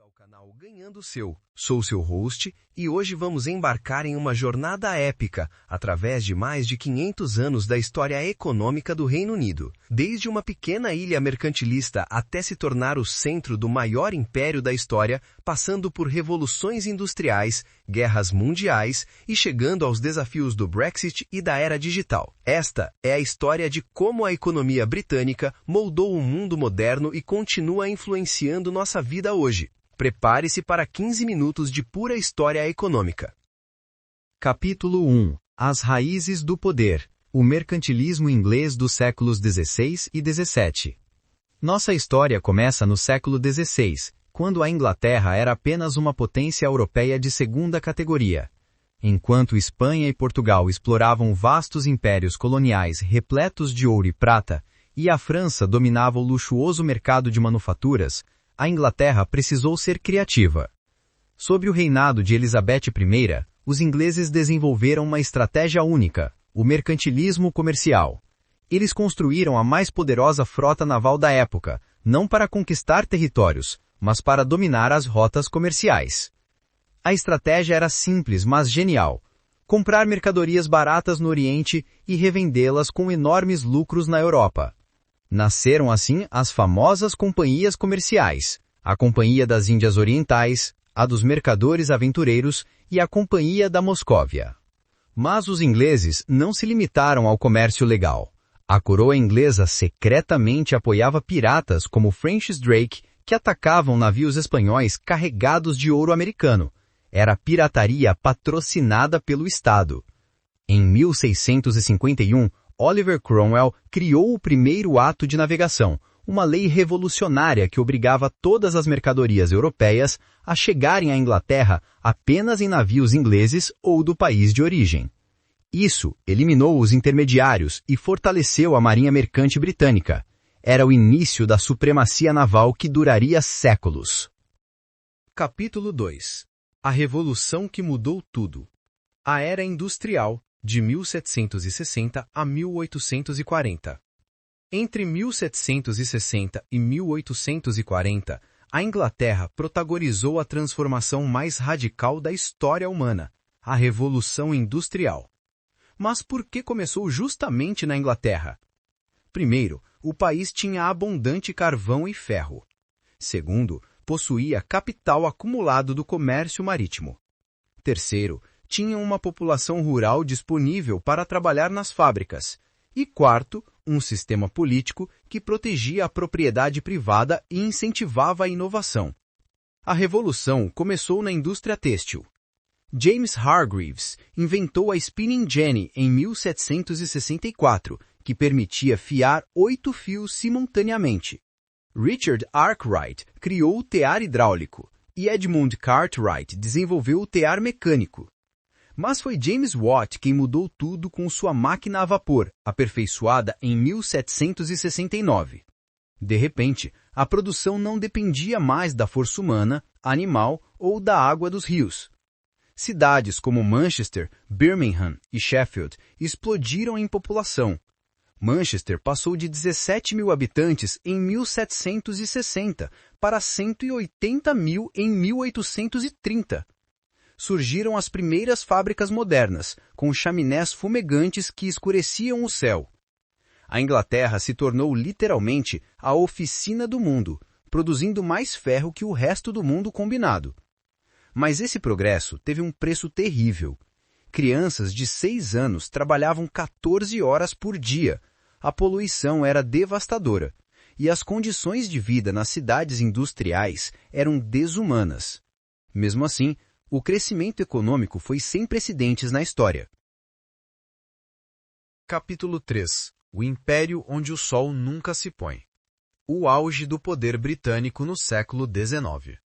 ao canal Ganhando Seu. Sou seu host e hoje vamos embarcar em uma jornada épica através de mais de 500 anos da história econômica do Reino Unido. Desde uma pequena ilha mercantilista até se tornar o centro do maior império da história, passando por revoluções industriais, guerras mundiais e chegando aos desafios do Brexit e da era digital. Esta é a história de como a economia britânica moldou o mundo moderno e continua influenciando nossa vida hoje. Prepare-se para 15 minutos de pura história econômica. Capítulo 1. As raízes do poder. O mercantilismo inglês dos séculos XVI e XVII. Nossa história começa no século XVI, quando a Inglaterra era apenas uma potência europeia de segunda categoria. Enquanto Espanha e Portugal exploravam vastos impérios coloniais repletos de ouro e prata, e a França dominava o luxuoso mercado de manufaturas, a Inglaterra precisou ser criativa. Sob o reinado de Elizabeth I, os ingleses desenvolveram uma estratégia única, o mercantilismo comercial. Eles construíram a mais poderosa frota naval da época, não para conquistar territórios, mas para dominar as rotas comerciais. A estratégia era simples, mas genial. Comprar mercadorias baratas no Oriente e revendê-las com enormes lucros na Europa. Nasceram assim as famosas companhias comerciais, a Companhia das Índias Orientais, a dos Mercadores Aventureiros e a Companhia da Moscóvia. Mas os ingleses não se limitaram ao comércio legal. A coroa inglesa secretamente apoiava piratas como Francis Drake, que atacavam navios espanhóis carregados de ouro americano. Era pirataria patrocinada pelo Estado. Em 1651, Oliver Cromwell criou o primeiro ato de navegação, uma lei revolucionária que obrigava todas as mercadorias europeias a chegarem à Inglaterra apenas em navios ingleses ou do país de origem. Isso eliminou os intermediários e fortaleceu a marinha mercante britânica. Era o início da supremacia naval que duraria séculos. Capítulo 2. A Revolução que mudou tudo. A Era Industrial, de 1760 a 1840. Entre 1760 e 1840, a Inglaterra protagonizou a transformação mais radical da história humana, a Revolução Industrial. Mas por que começou justamente na Inglaterra? Primeiro, o país tinha abundante carvão e ferro. Segundo, possuía capital acumulado do comércio marítimo. Terceiro, tinham uma população rural disponível para trabalhar nas fábricas. E quarto, um sistema político que protegia a propriedade privada e incentivava a inovação. A revolução começou na indústria têxtil. James Hargreaves inventou a spinning jenny em 1764, que permitia fiar 8 fios simultaneamente. Richard Arkwright criou o tear hidráulico e Edmund Cartwright desenvolveu o tear mecânico. Mas foi James Watt quem mudou tudo com sua máquina a vapor, aperfeiçoada em 1769. De repente, a produção não dependia mais da força humana, animal ou da água dos rios. Cidades como Manchester, Birmingham e Sheffield explodiram em população. Manchester passou de 17 mil habitantes em 1760 para 180 mil em 1830. Surgiram as primeiras fábricas modernas, com chaminés fumegantes que escureciam o céu. A Inglaterra se tornou literalmente a oficina do mundo, produzindo mais ferro que o resto do mundo combinado. Mas esse progresso teve um preço terrível. Crianças de 6 anos trabalhavam 14 horas por dia, a poluição era devastadora, e as condições de vida nas cidades industriais eram desumanas. Mesmo assim, o crescimento econômico foi sem precedentes na história. Capítulo 3. O Império onde o Sol nunca se põe. O auge do poder britânico no século XIX.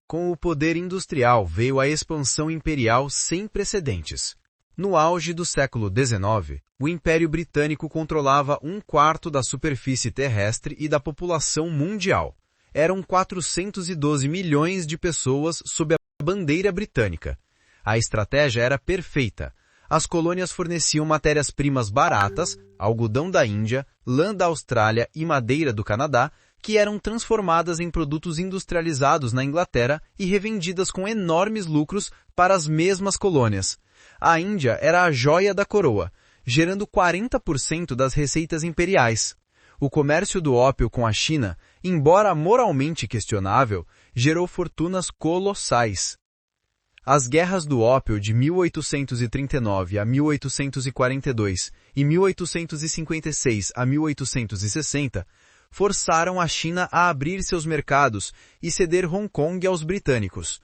Com o poder industrial veio a expansão imperial sem precedentes. No auge do século XIX, o Império Britânico controlava 1/4 da superfície terrestre e da população mundial. Eram 412 milhões de pessoas sob a bandeira britânica. A estratégia era perfeita. As colônias forneciam matérias-primas baratas, algodão da Índia, lã da Austrália e madeira do Canadá, que eram transformadas em produtos industrializados na Inglaterra e revendidas com enormes lucros para as mesmas colônias. A Índia era a joia da coroa, gerando 40% das receitas imperiais. O comércio do ópio com a China, embora moralmente questionável, gerou fortunas colossais. As guerras do ópio de 1839 a 1842 e 1856 a 1860 forçaram a China a abrir seus mercados e ceder Hong Kong aos britânicos.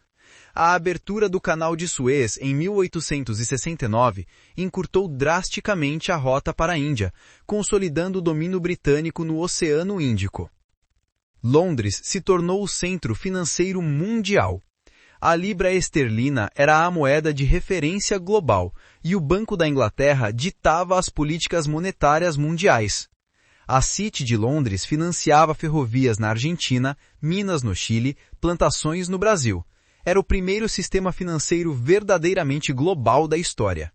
A abertura do Canal de Suez em 1869 encurtou drasticamente a rota para a Índia, consolidando o domínio britânico no Oceano Índico. Londres se tornou o centro financeiro mundial. A libra esterlina era a moeda de referência global e o Banco da Inglaterra ditava as políticas monetárias mundiais. A City de Londres financiava ferrovias na Argentina, minas no Chile, plantações no Brasil. Era o primeiro sistema financeiro verdadeiramente global da história.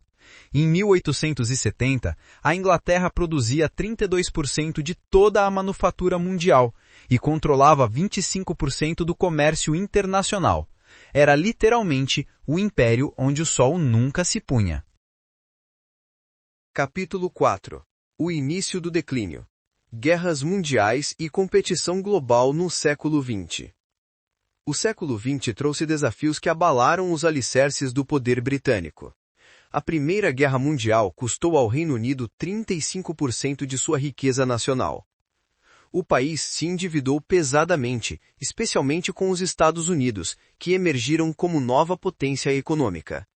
Em 1870, a Inglaterra produzia 32% de toda a manufatura mundial e controlava 25% do comércio internacional. Era literalmente o império onde o sol nunca se punha. Capítulo 4. O início do declínio. Guerras mundiais e competição global no século XX. O século XX trouxe desafios que abalaram os alicerces do poder britânico. A Primeira Guerra Mundial custou ao Reino Unido 35% de sua riqueza nacional. O país se endividou pesadamente, especialmente com os Estados Unidos, que emergiram como nova potência econômica.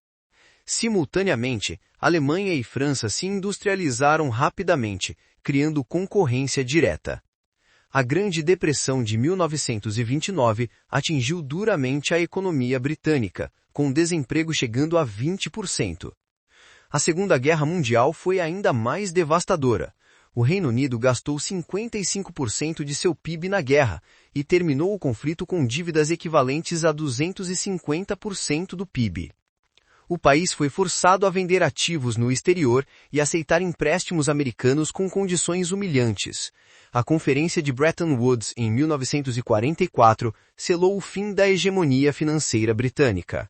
Simultaneamente, Alemanha e França se industrializaram rapidamente, criando concorrência direta. A Grande Depressão de 1929 atingiu duramente a economia britânica, com o desemprego chegando a 20%. A Segunda Guerra Mundial foi ainda mais devastadora. O Reino Unido gastou 55% de seu PIB na guerra e terminou o conflito com dívidas equivalentes a 250% do PIB. O país foi forçado a vender ativos no exterior e aceitar empréstimos americanos com condições humilhantes. A Conferência de Bretton Woods, em 1944, selou o fim da hegemonia financeira britânica.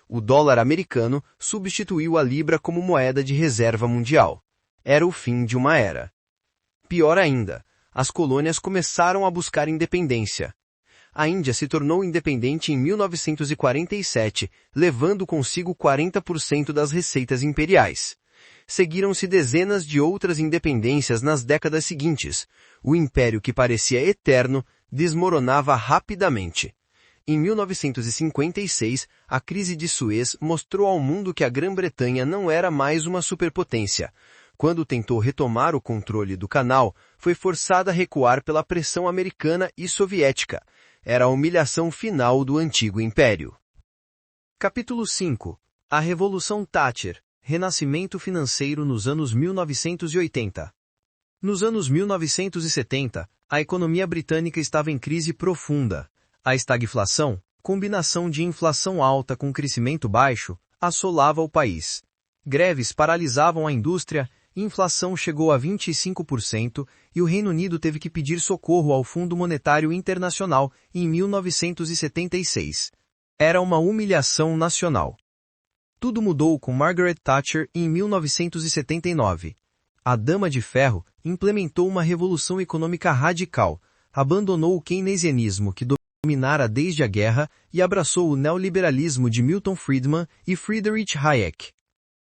O dólar americano substituiu a libra como moeda de reserva mundial. Era o fim de uma era. Pior ainda, as colônias começaram a buscar independência. A Índia se tornou independente em 1947, levando consigo 40% das receitas imperiais. Seguiram-se dezenas de outras independências nas décadas seguintes. O império que parecia eterno desmoronava rapidamente. Em 1956, a crise de Suez mostrou ao mundo que a Grã-Bretanha não era mais uma superpotência. Quando tentou retomar o controle do canal, foi forçada a recuar pela pressão americana e soviética. Era a humilhação final do antigo império. Capítulo 5. A Revolução Thatcher. Renascimento financeiro nos anos 1980. Nos anos 1970, a economia britânica estava em crise profunda. A estagflação, combinação de inflação alta com crescimento baixo, assolava o país. Greves paralisavam a indústria, inflação chegou a 25% e o Reino Unido teve que pedir socorro ao Fundo Monetário Internacional em 1976. Era uma humilhação nacional. Tudo mudou com Margaret Thatcher em 1979. A Dama de Ferro implementou uma revolução econômica radical, abandonou o keynesianismo que dominara desde a guerra e abraçou o neoliberalismo de Milton Friedman e Friedrich Hayek.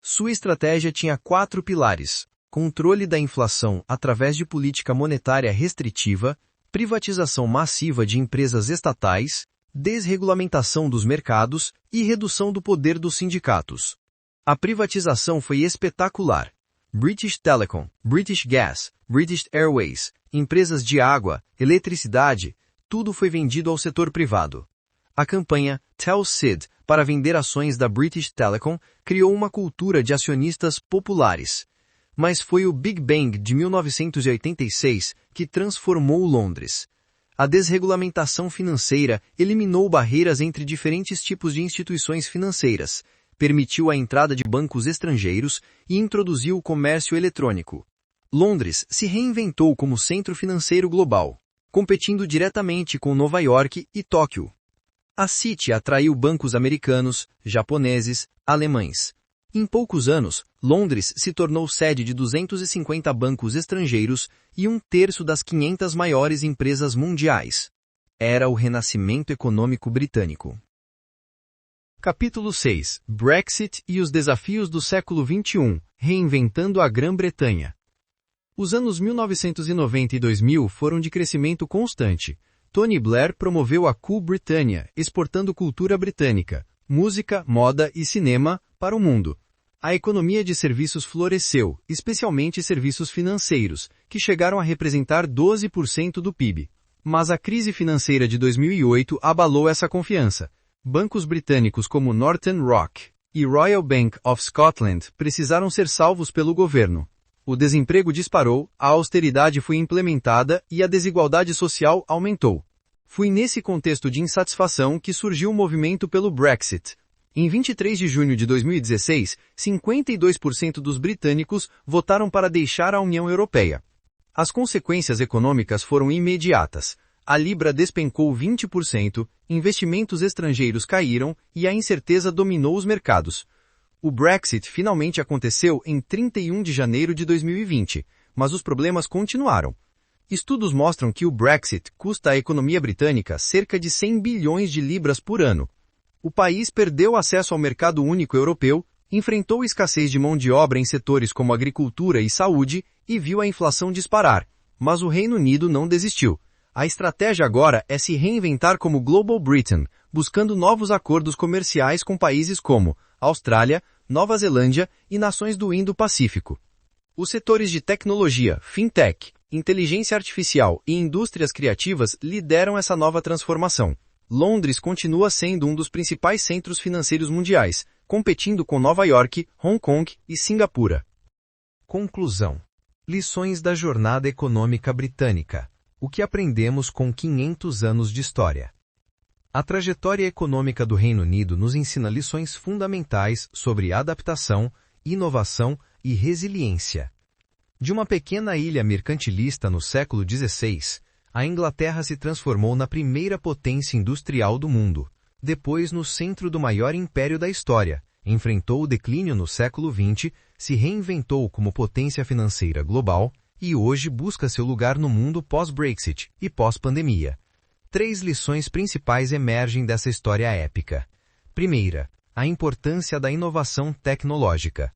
Sua estratégia tinha 4 pilares: controle da inflação através de política monetária restritiva, privatização massiva de empresas estatais, desregulamentação dos mercados e redução do poder dos sindicatos. A privatização foi espetacular. British Telecom, British Gas, British Airways, empresas de água, eletricidade, tudo foi vendido ao setor privado. A campanha Tell Sid para vender ações da British Telecom criou uma cultura de acionistas populares. Mas foi o Big Bang de 1986 que transformou Londres. A desregulamentação financeira eliminou barreiras entre diferentes tipos de instituições financeiras, permitiu a entrada de bancos estrangeiros e introduziu o comércio eletrônico. Londres se reinventou como centro financeiro global. competindo diretamente com Nova York e Tóquio. A City atraiu bancos americanos, japoneses, alemães. Em poucos anos, Londres se tornou sede de 250 bancos estrangeiros e 1/3 das 500 maiores empresas mundiais. Era o renascimento econômico britânico. Capítulo 6. Brexit e os desafios do século XXI, reinventando a Grã-Bretanha. Os anos 1990 e 2000 foram de crescimento constante. Tony Blair promoveu a Cool Britannia, exportando cultura britânica, música, moda e cinema para o mundo. A economia de serviços floresceu, especialmente serviços financeiros, que chegaram a representar 12% do PIB. Mas a crise financeira de 2008 abalou essa confiança. Bancos britânicos como Northern Rock e Royal Bank of Scotland precisaram ser salvos pelo governo. O desemprego disparou, a austeridade foi implementada e a desigualdade social aumentou. Foi nesse contexto de insatisfação que surgiu o movimento pelo Brexit. Em 23 de junho de 2016, 52% dos britânicos votaram para deixar a União Europeia. As consequências econômicas foram imediatas. A libra despencou 20%, investimentos estrangeiros caíram e a incerteza dominou os mercados. O Brexit finalmente aconteceu em 31 de janeiro de 2020, mas os problemas continuaram. Estudos mostram que o Brexit custa à economia britânica cerca de 100 bilhões de libras por ano. O país perdeu acesso ao mercado único europeu, enfrentou escassez de mão de obra em setores como agricultura e saúde e viu a inflação disparar. Mas o Reino Unido não desistiu. A estratégia agora é se reinventar como Global Britain, buscando novos acordos comerciais com países como Austrália, Nova Zelândia e nações do Indo-Pacífico. Os setores de tecnologia, fintech, inteligência artificial e indústrias criativas lideram essa nova transformação. Londres continua sendo um dos principais centros financeiros mundiais, competindo com Nova York, Hong Kong e Singapura. Conclusão. Lições da jornada econômica britânica. O que aprendemos com 500 anos de história? A trajetória econômica do Reino Unido nos ensina lições fundamentais sobre adaptação, inovação e resiliência. De uma pequena ilha mercantilista no século XVI, a Inglaterra se transformou na primeira potência industrial do mundo. Depois, no centro do maior império da história, enfrentou o declínio no século XX, se reinventou como potência financeira global e hoje busca seu lugar no mundo pós-Brexit e pós-pandemia. 3 lições principais emergem dessa história épica. Primeira, a importância da inovação tecnológica.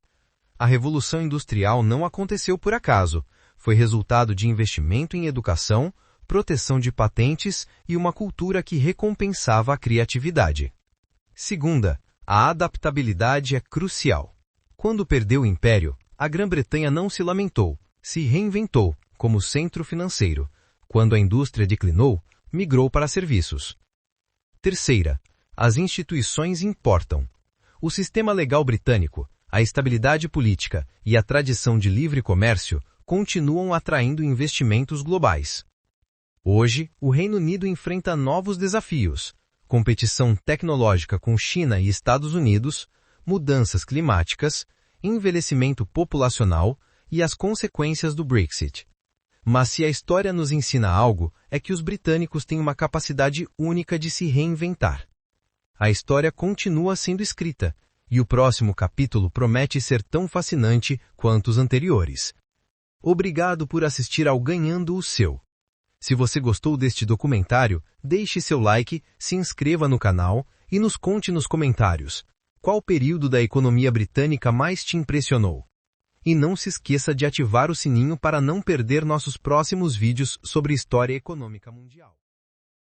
A Revolução Industrial não aconteceu por acaso, foi resultado de investimento em educação, proteção de patentes e uma cultura que recompensava a criatividade. Segunda, a adaptabilidade é crucial. Quando perdeu o império, a Grã-Bretanha não se lamentou, se reinventou como centro financeiro. Quando a indústria declinou, migrou para serviços. Terceira, as instituições importam. O sistema legal britânico, a estabilidade política e a tradição de livre comércio continuam atraindo investimentos globais. Hoje, o Reino Unido enfrenta novos desafios: competição tecnológica com China e Estados Unidos, mudanças climáticas, envelhecimento populacional e as consequências do Brexit. Mas se a história nos ensina algo, é que os britânicos têm uma capacidade única de se reinventar. A história continua sendo escrita, e o próximo capítulo promete ser tão fascinante quanto os anteriores. Obrigado por assistir ao Ganhando o Seu. Se você gostou deste documentário, deixe seu like, se inscreva no canal e nos conte nos comentários qual período da economia britânica mais te impressionou. E não se esqueça de ativar o sininho para não perder nossos próximos vídeos sobre história econômica mundial.